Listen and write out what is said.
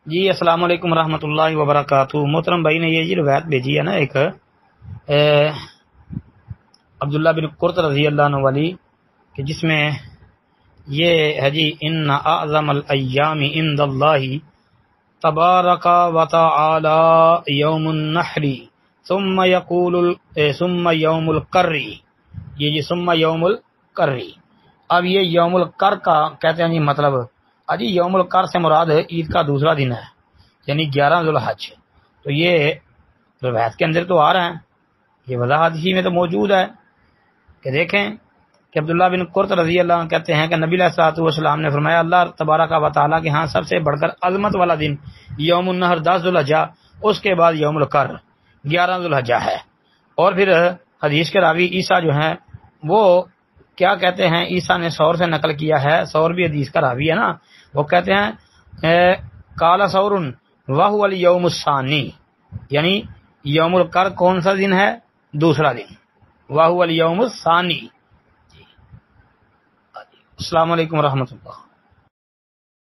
جی السلام علیکم ورحمۃ اللہ وبرکاتہ۔ محترم بھائی نے یہ جی روایت بھیجی ہے نا ایک عبداللہ بن قرط رضی اللہ عنہ والی، کہ جس میں یہ ہے جی ان اعظم الایام عند اللہ تبارک و تعالی یوم النحر ثم یوم القر، یہ جی ثم یوم القر۔ اب یہ یوم القر کا کہتے ہیں جی مطلب اجی یوم القر سے مراد عید کا دوسرا دن ہے، یعنی 11 ذوالحج۔ تو یہ روایت کے اندر تو آ رہا ہے، یہ وضاحت ہی میں تو موجود ہے کہ دیکھیں کہ عبداللہ بن قرط رضی اللہ عنہ کہتے ہیں کہ نبی علیہ الصلوۃ والسلام نے فرمایا اللہ تبارک و تعالیٰ کے ہاں سب سے بڑھ کر عظمت والا دن یوم النحر 10 ذوالحجہ، اس کے بعد یوم القر 11 ذوالحجہ ہے۔ اور پھر حدیث کے راوی عیسیٰ جو ہیں وہ کیا کہتے ہیں، عیسیٰ نے ثور سے نقل کیا ہے، ثور بھی حدیث کا راوی ہے نا، وہ کہتے ہیں قال ثور وهو اليوم الثانی، یعنی یوم القر کون سا دن ہے؟ دوسرا دن، وهو اليوم الثانی۔ السلام علیکم ورحمۃ اللہ۔